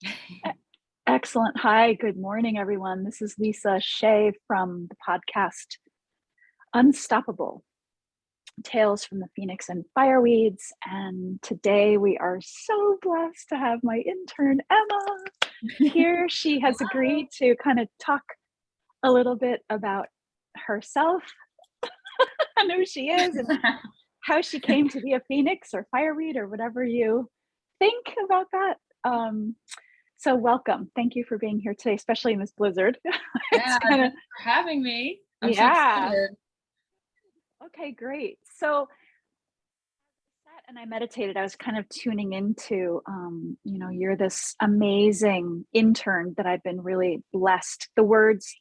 E- Excellent. Hi, good morning, everyone. This is Lisa Shea from the podcast Unstoppable Tales from the Phoenix and Fireweeds. And today we are so blessed to have my intern, Emma, here. She has Hello. agreed to kind of talk a little bit about herself and who she is and how she came to be a Phoenix or Fireweed or whatever you think about that. Um, so welcome. Thank you for being here today, especially in this blizzard. It's Yeah, kind of, thanks for having me. I'm so yeah. excited. Okay, great. So sat and I meditated. I was kind of tuning into, you're this amazing intern that I've been really blessed. The words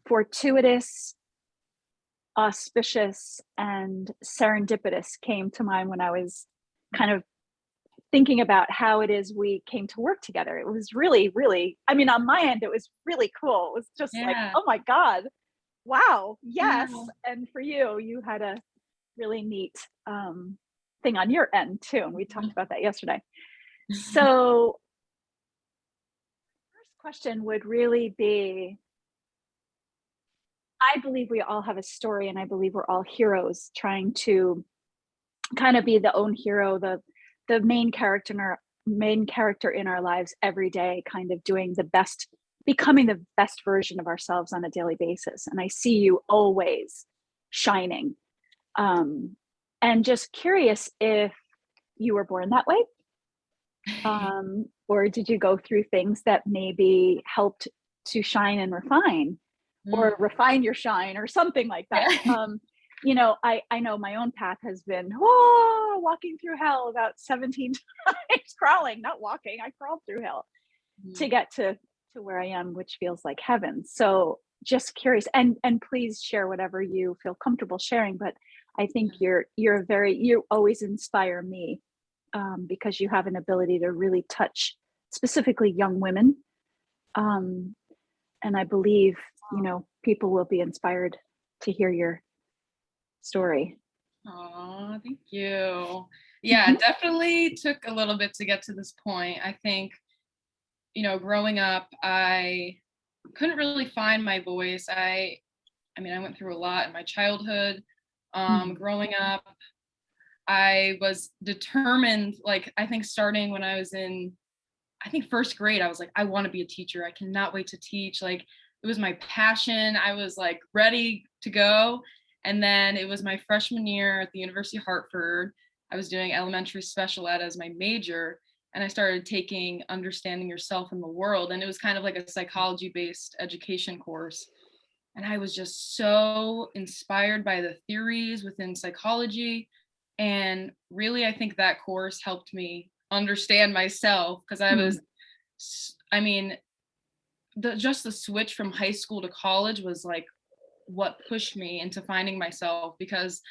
fortuitous, auspicious, and serendipitous came to mind when I was kind of thinking about how it is we came to work together. It was really, really, I mean, on my end, it was really cool. It was just like, Yeah, oh my God, wow, yeah. yes. And for you, you had a really neat thing on your end too. And we talked about that yesterday. So, first question would really be, I believe we all have a story, and I believe we're all heroes trying to kind of be the own hero, the main character in our lives every day, kind of doing the best, becoming the best version of ourselves on a daily basis. And I see you always shining. Um, and just curious if you were born that way, or did you go through things that maybe helped to shine and refine, or Mm, refine your shine, or something like that? yeah. I know my own path has been, oh, walking through hell about 17 times, crawling, not walking. I crawled through hell to Mm, get to where I am, which feels like heaven. So just curious, and please share whatever you feel comfortable sharing. But I think you always inspire me, because you have an ability to really touch specifically young women, um, and I believe people will be inspired to hear your story. aw, thank you. Yeah, Mhm. definitely took a little bit to get to this point. I think, growing up, I couldn't really find my voice. I mean, I went through a lot in my childhood. Mm. Growing up, I was determined, like, I think starting when I was in I think first grade, I was like, I want to be a teacher. I cannot wait to teach. Like, it was my passion. I was like ready to go. And then it was my freshman year at the University of Hartford. I was doing elementary special ed as my major. And I started taking Understanding Yourself in the World. And it was kind of like a psychology based education course. And I was just so inspired by the theories within psychology. And really, I think that course helped me understand myself because Mm. I mean, the switch from high school to college was like what pushed me into finding myself because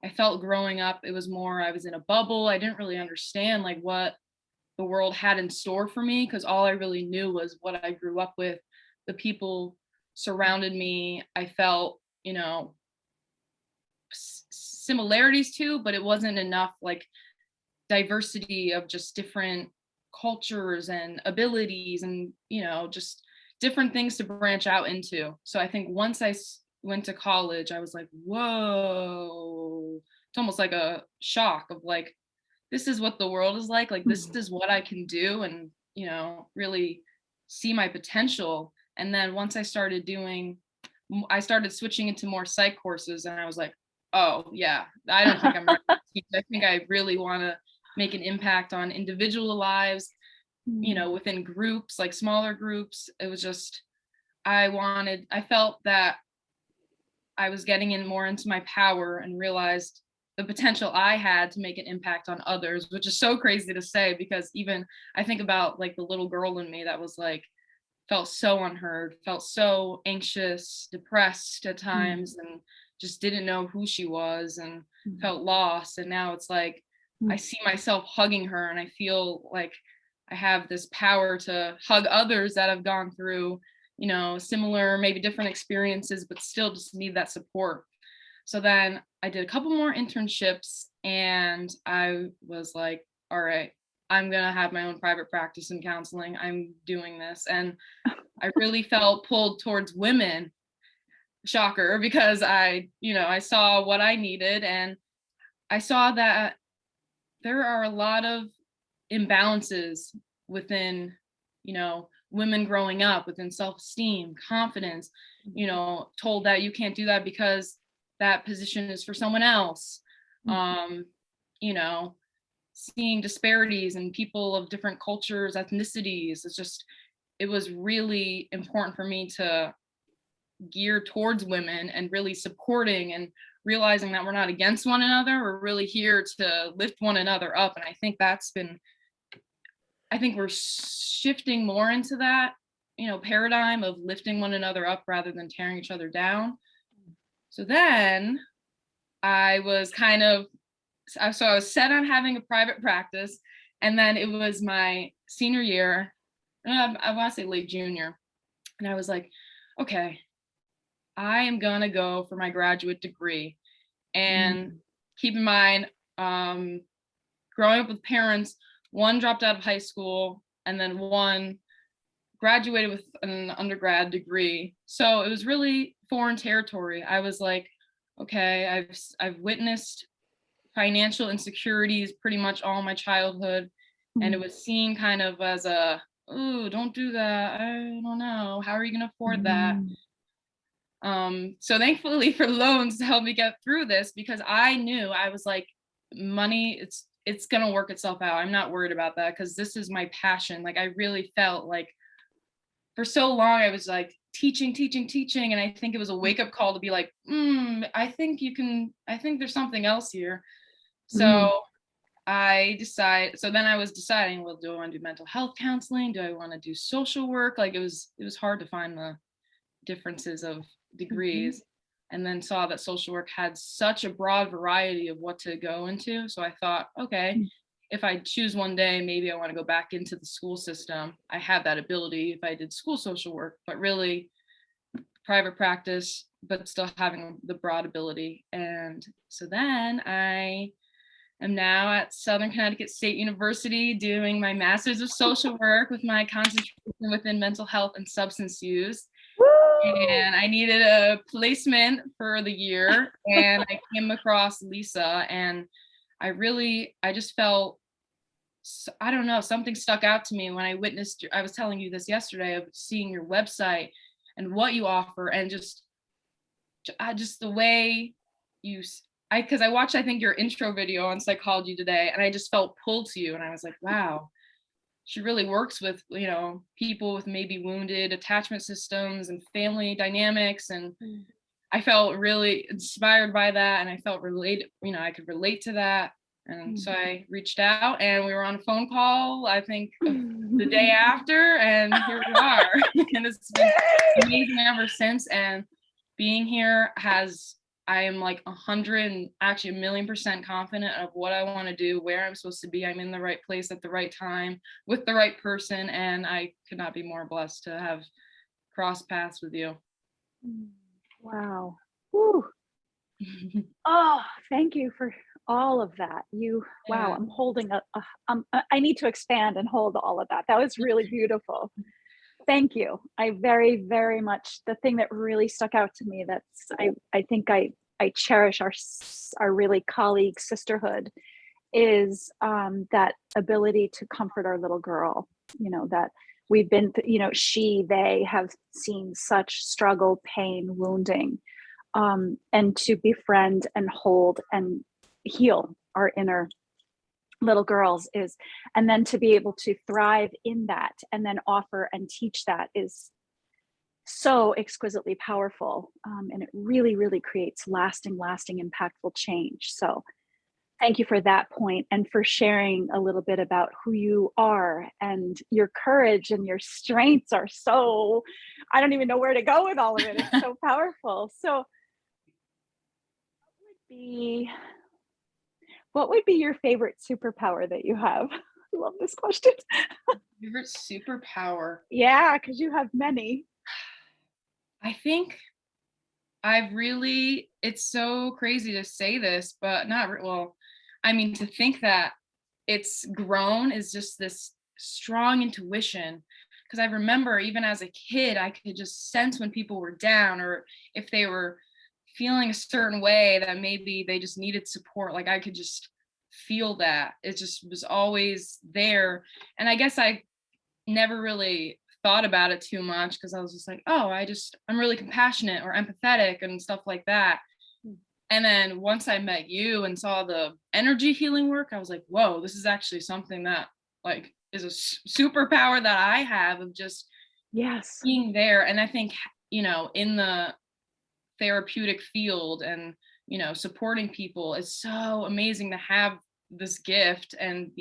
I felt growing up, it was more, I was in a bubble. I didn't really understand like what the world had in store for me because all I really knew was what I grew up with, the people surrounded me. I felt, similarities to, but it wasn't enough like diversity of just different cultures and abilities and just different things to branch out into. So I think once went to college, I was like, whoa, it's almost like a shock of like, this is what the world is like this Mm. is what I can do, and really see my potential. And then once I started switching into more psych courses, and I was like, oh yeah, I don't think I'm ready to teach. I think I really want to make an impact on individual lives, Mm. within groups, like smaller groups. It was just, I felt that I was getting in more into my power and realized the potential I had to make an impact on others, which is so crazy to say because even I think about like the little girl in me that was like, felt so unheard, felt so anxious, depressed at Mm. times, and just didn't know who she was and Mm. felt lost. And now it's like I Mm. see myself hugging her and I feel like I have this power to hug others that have gone through, similar, maybe different experiences, but still just need that support. So then I did a couple more internships and I was like, all right, I'm going to have my own private practice in counseling. I'm doing this. And I really felt pulled towards women, shocker, because I saw what I needed, and I saw that there are a lot of imbalances within, women growing up, within self-esteem, confidence, told that you can't do that because that position is for someone else. You know, seeing disparities in people of different cultures, ethnicities. It was really important for me to gear towards women and really supporting and realizing that we're not against one another. We're really here to lift one another up. And I think we're shifting more into that, paradigm of lifting one another up rather than tearing each other down. So then I was I was set on having a private practice. And then it was my senior year, I want to say late junior. And I was like, okay, I am gonna go for my graduate degree. And keep in mind, growing up with parents, one dropped out of high school and then one graduated with an undergrad degree. So it was really foreign territory. I was like, okay, I've witnessed financial insecurities pretty much all my childhood. And it was seen kind of as oh, don't do that. I don't know. How are you going to afford that? So thankfully for loans to help me get through this, because I knew, I was like, money, it's going to work itself out. I'm not worried about that because this is my passion. Like, I really felt like for so long I was like teaching. And I think it was a wake up call to be like, I think there's something else here. So then I was deciding, well, do I want to do mental health counseling? Do I want to do social work? Like, it was hard to find the differences of degrees, and then saw that social work had such a broad variety of what to go into. So I thought, okay, if I choose one day, maybe I want to go back into the school system. I have that ability if I did school social work, but really private practice, but still having the broad ability. And so then I am now at Southern Connecticut State University doing my master's of social work with my concentration within mental health and substance use. And I needed a placement for the year, and I came across Lisa, and I just felt, I don't know, something stuck out to me when I witnessed, I was telling you this yesterday, of seeing your website and what you offer, and just the way because I watched, I think, your intro video on psychology today, and I just felt pulled to you, and I was like, wow, she really works with, people with maybe wounded attachment systems and family dynamics. And I felt really inspired by that. And I felt related, I could relate to that. And so I reached out, and we were on a phone call, I think the day after, and here we are. And it's been amazing ever since. And being here I am like 1,000,000% confident of what I want to do, where I'm supposed to be. I'm in the right place at the right time with the right person. And I could not be more blessed to have crossed paths with you. Wow. Woo. Oh, thank you for all of that. Wow, I'm holding I need to expand and hold all of that. That was really beautiful. Thank you. I very, very much, the thing that really stuck out to me, I think I cherish our really colleague sisterhood, is that ability to comfort our little girl, that we've been, they have seen such struggle, pain, wounding, and to befriend and hold and heal our inner little girls and then to be able to thrive in that and then offer and teach that is so exquisitely powerful. And it really, really creates lasting, impactful change. So thank you for that point, and for sharing a little bit about who you are, and your courage and your strengths are so, I don't even know where to go with all of it. It's so powerful. So what would be your favorite superpower that you have? I love this question. Favorite superpower? Yeah, because you have many. I think it's so crazy to say this, but to think that it's grown is just this strong intuition. Because I remember even as a kid, I could just sense when people were down, or if they were feeling a certain way that maybe they just needed support. Like I could just feel that. It just was always there. And I guess I never really thought about it too much because I was just like, oh, I'm really compassionate or empathetic and stuff like that. And then once I met you and saw the energy healing work, I was like, whoa, this is actually something that like is a superpower that I have of just Yes. being there. And I think, in the therapeutic field and, supporting people is so amazing to have this gift and,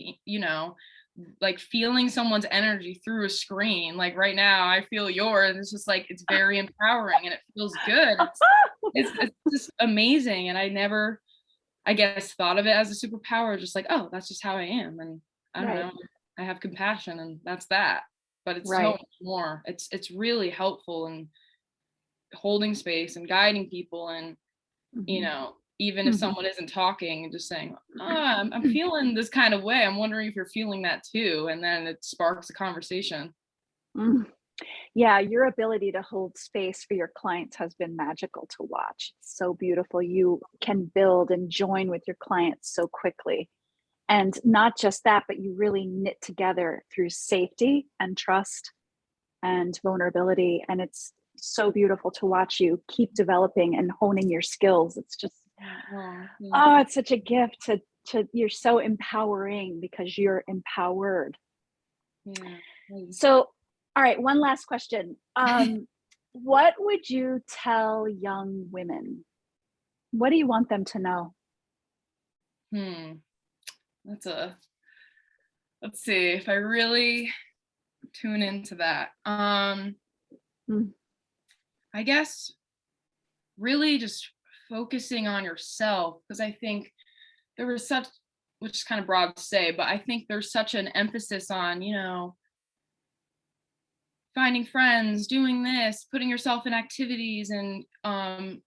like feeling someone's energy through a screen. Like right now, I feel yours. It's just like, it's very empowering and it feels good. It's just amazing. And I never, I guess, thought of it as a superpower, just like, oh, that's just how I am. And I don't Right. know, I have compassion and that's that. But it's so Right. much more. It's really helpful in holding space and guiding people and, even if Mhm. someone isn't talking and just saying, I'm feeling this kind of way. I'm wondering if you're feeling that too. And then it sparks a conversation. Mm. Yeah, your ability to hold space for your clients has been magical to watch. It's so beautiful. You can build and join with your clients so quickly. And not just that, but you really knit together through safety and trust and vulnerability. And it's so beautiful to watch you keep developing and honing your skills. It's just, Oh, thank oh, you. it's such a gift to you're so empowering because you're empowered. Yeah. So, all right, one last question. What would you tell young women? What do you want them to know? Hmm. That's let's see if I really tune into that. Mm, I guess really just focusing on yourself because I think there was such, which is kind of broad to say, but I think there's such an emphasis on, finding friends, doing this, putting yourself in activities. And I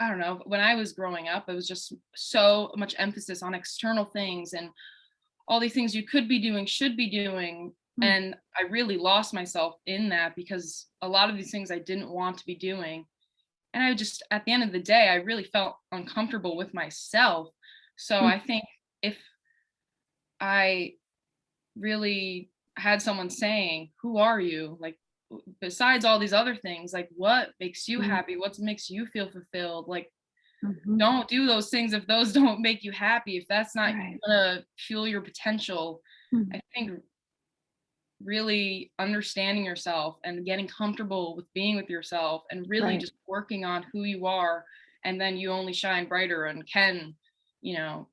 don't know, when I was growing up, it was just so much emphasis on external things and all these things you could be doing, should be doing. mm, And I really lost myself in that because a lot of these things I didn't want to be doing. And I just, at the end of the day, I really felt uncomfortable with myself. So mm, I think if I really had someone saying, who are you? Like, besides all these other things, like what makes you mm, happy? What makes you feel fulfilled? Like, mhm. don't do those things if those don't make you happy, if that's not Right. gonna fuel your potential. Mm, I think really understanding yourself and getting comfortable with being with yourself and really right. just working on who you are, and then you only shine brighter and can, you know,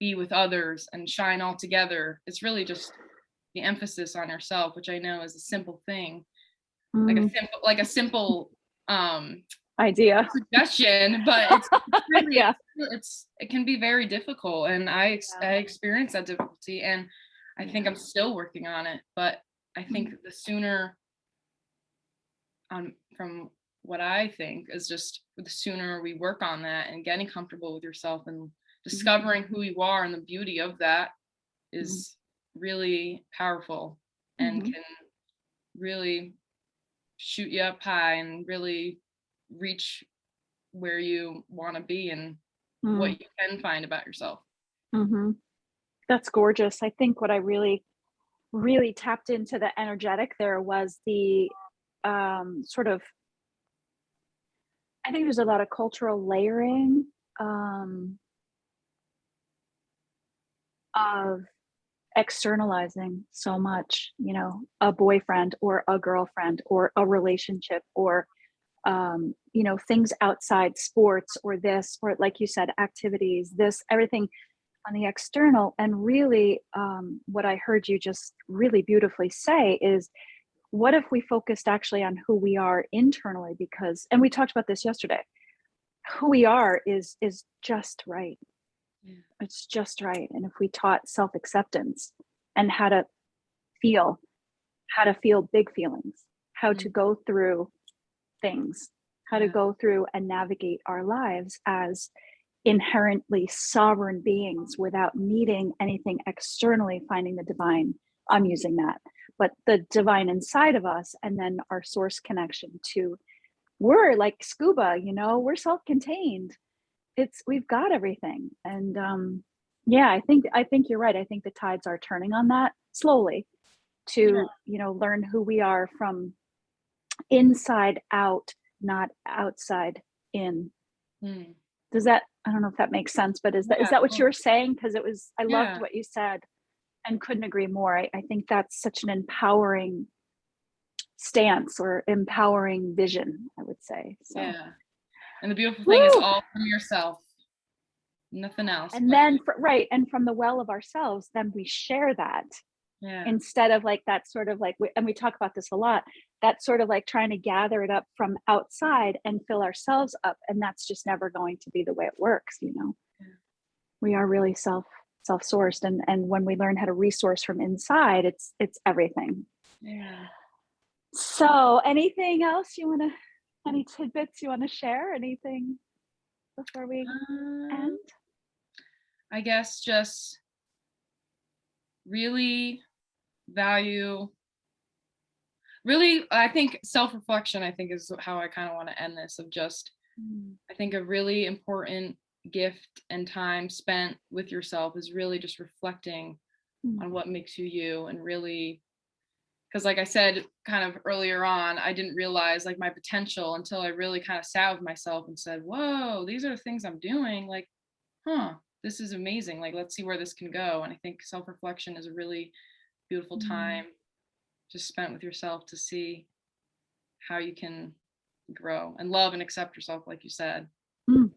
be with others and shine all together. It's really just the emphasis on yourself, which I know is a simple thing, Mm, like a simple um idea. suggestion, but it's really Yeah. it can be very difficult, and Yeah. I experienced that difficulty, and I think Yeah. I'm still working on it. But I think Mm, the sooner, from what I think is just the sooner we work on that and getting comfortable with yourself and mm, discovering who you are and the beauty of that mm, is really powerful and mhm. can really shoot you up high and really reach where you want to be and what Mm, you can find about yourself. mhm. That's gorgeous. I think what I really tapped into the energetic there was the sort of, I think there's a lot of cultural layering um, of externalizing so much, a boyfriend or a girlfriend or a relationship or, things outside sports or this, or like you said, activities, this, everything on the external. And really, what I heard you just really beautifully say is, what if we focused actually on who we are internally? Because, and we talked about this yesterday, who we are is just right. Yeah. It's just right. And if we taught self-acceptance and feel how to feel big feelings, how to Mm, go through things, how to yeah. go through and navigate our lives as inherently sovereign beings without needing anything externally, finding the divine. I'm using that, but the divine inside of us, and then our source connection to, we're like scuba, we're self-contained. We've got everything. And yeah, I think you're right. I think the tides are turning on that slowly to, learn who we are from inside out, not outside in. Mm. Does that, I don't know if that makes sense, but is Yeah, that what you were saying? Because I loved yeah, what you said and couldn't agree more. I think that's such an empowering stance or empowering vision, I would say. So, yeah. And the beautiful thing is woo! all from yourself, nothing else. And But then, right. And from the well of ourselves, then we share that yeah, instead of like that sort of like, and we talk about this a lot, that sort of like trying to gather it up from outside and fill ourselves up. And that's just never going to be the way it works. We are really self-sourced. And when we learn how to resource from inside, it's everything. yeah. So anything else any tidbits you want to share? Anything before we end? I guess just really value, really, I think self-reflection, I think is how I kind of want to end this, of just, I think a really important gift and time spent with yourself is really just reflecting on what makes you you, and really, because like I said kind of earlier on, I didn't realize like my potential until I really kind of sat with myself and said, whoa, these are the things I'm doing, like, this is amazing, like let's see where this can go. And I think self-reflection is a really beautiful time just spent with yourself to see how you can grow and love and accept yourself, like you said. Mm.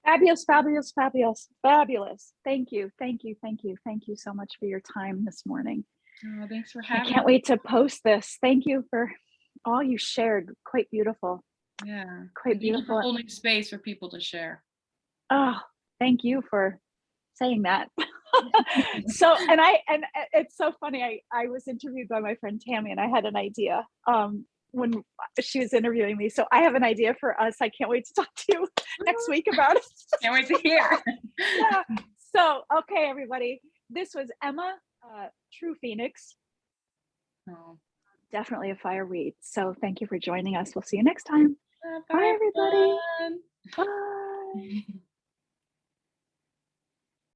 Fabulous, fabulous, fabulous, fabulous. Thank you. Thank you. Thank you. Thank you so much for your time this morning. Oh, thanks for I having can't me. wait to post this. Thank you for all you shared. Quite beautiful. Yeah. Quite And thank you for beautiful. holding space for people to share. Oh, thank you for saying that. So, and it's so funny. I was interviewed by my friend Tammy, and I had an idea when she was interviewing me. So I have an idea for us. I can't wait to talk to you next week about it. Can't wait to hear. Yeah. So, okay, everybody. This was Emma, True Phoenix. Oh. Definitely a fireweed. So thank you for joining us. We'll see you next time. Bye, Bye, everybody. everyone. Bye.